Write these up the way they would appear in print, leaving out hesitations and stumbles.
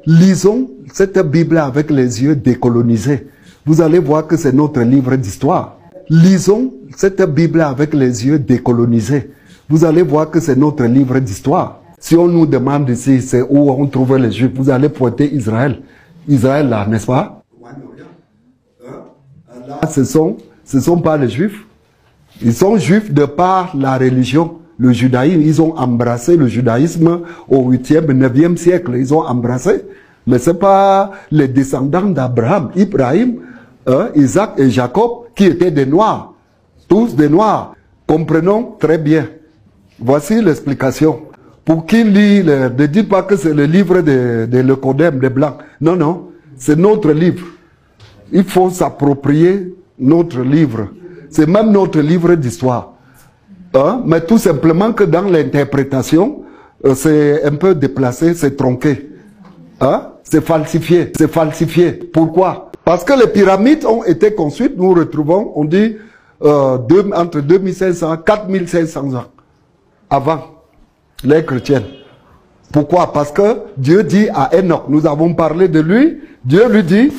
Lisons cette Bible avec les yeux décolonisés. Vous allez voir que c'est notre livre d'histoire. Lisons cette Bible avec les yeux décolonisés. Vous allez voir que c'est notre livre d'histoire. Si on nous demande ici, c'est où on trouve les Juifs, vous allez pointer Israël. Israël là, n'est-ce pas? Là, ce sont pas les Juifs. Ils sont Juifs de par la religion, le judaïsme. Ils ont embrassé le judaïsme au 8e, 9e siècle. Ils ont embrassé. Mais ce n'est pas les descendants d'Abraham, Ibrahim, Isaac et Jacob qui étaient des Noirs. Tous des Noirs. Comprenons très bien. Voici l'explication. Pour qui lit, ne dites pas que c'est le livre de Lecodème, des Blancs. Non, non. C'est notre livre. Il faut s'approprier notre livre. C'est même notre livre d'histoire. Mais tout simplement que dans l'interprétation, c'est un peu déplacé, c'est tronqué. C'est falsifié. C'est falsifié. Pourquoi? Parce que les pyramides ont été construites, nous retrouvons, on dit, entre 2500 et 4500 ans avant les chrétiens. Pourquoi? Parce que Dieu dit à Enoch, nous avons parlé de lui, Dieu lui dit,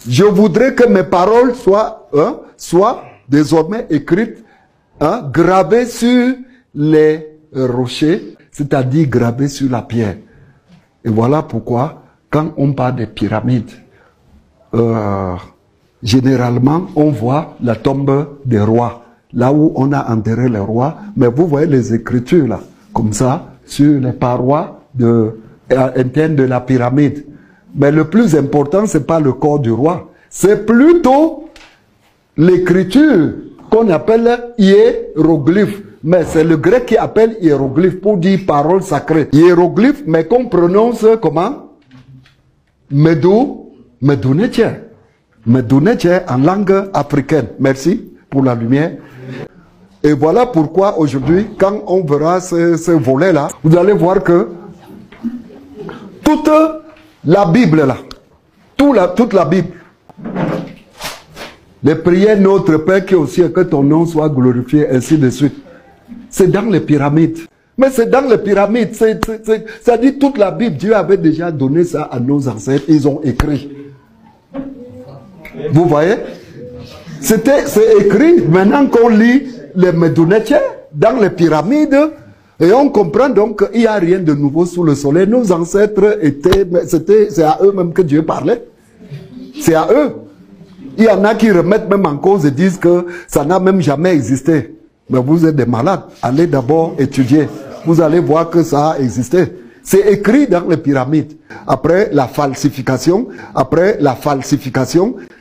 je voudrais que mes paroles soient désormais écrites, gravées sur les rochers, c'est-à-dire gravées sur la pierre. Et voilà pourquoi, quand on parle des pyramides, généralement, on voit la tombe des rois, là où on a enterré les rois, mais vous voyez les écritures là, comme ça, sur les parois internes de la pyramide. Mais le plus important, c'est pas le corps du roi, c'est plutôt l'écriture qu'on appelle hiéroglyphe. Mais c'est le grec qui appelle hiéroglyphe pour dire parole sacrée. Hiéroglyphe, mais qu'on prononce comment? Medouneche en langue africaine. Merci pour la lumière. Et voilà pourquoi aujourd'hui, quand on verra ce volet-là, vous allez voir que toute la Bible là, toute la Bible, les prières Notre Père qui est aussi que ton nom soit glorifié, ainsi de suite, c'est dans les pyramides. Mais c'est dans les pyramides, ça dit toute la Bible, Dieu avait déjà donné ça à nos ancêtres, ils ont écrit. Vous voyez? C'est écrit, maintenant qu'on lit les Medouneche dans les pyramides, et on comprend donc qu'il n'y a rien de nouveau sous le soleil. Nos ancêtres c'est à eux-mêmes que Dieu parlait. C'est à eux. Il y en a qui remettent même en cause et disent que ça n'a même jamais existé. Mais vous êtes des malades. Allez d'abord étudier. Vous allez voir que ça a existé. C'est écrit dans les pyramides. Après la falsification,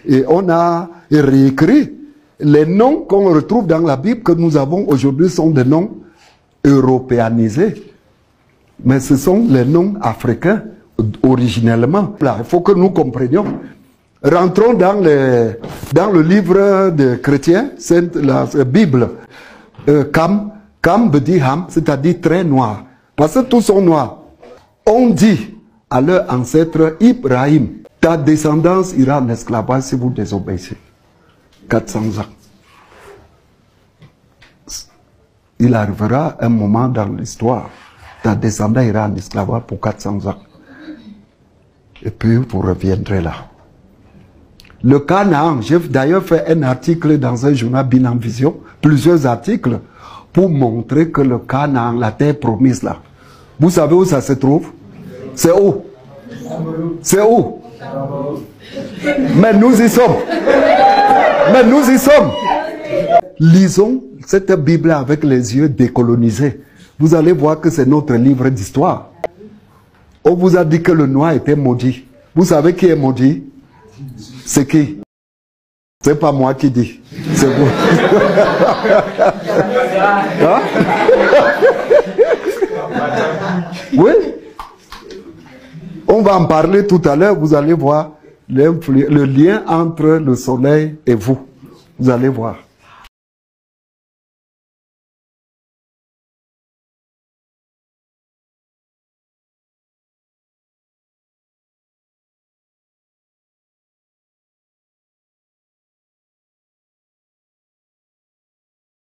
et on a réécrit. Les noms qu'on retrouve dans la Bible que nous avons aujourd'hui sont des noms européanisés. Mais ce sont les noms africains originellement. Là, il faut que nous comprenions. Rentrons dans le livre des chrétiens, c'est la Bible. Kam veut dire ham, c'est-à-dire très noir. Parce que tous sont noirs. On dit à leur ancêtre Ibrahim, ta descendance ira en esclavage si vous désobéissez. 400 ans. Il arrivera un moment dans l'histoire, ta descendance ira en esclavage pour 400 ans. Et puis vous reviendrez là. Le Canaan, j'ai d'ailleurs fait un article dans un journal Binam Vision, plusieurs articles, pour montrer que le Canaan, la terre promise là, vous savez où ça se trouve? C'est où? C'est où? Mais nous y sommes. Mais nous y sommes. Lisons cette Bible avec les yeux décolonisés. Vous allez voir que c'est notre livre d'histoire. On vous a dit que le noir était maudit. Vous savez qui est maudit? C'est qui? C'est pas moi qui dis. C'est vous. Hein? Oui. On va en parler tout à l'heure. Vous allez voir le lien entre le soleil et vous. Vous allez voir.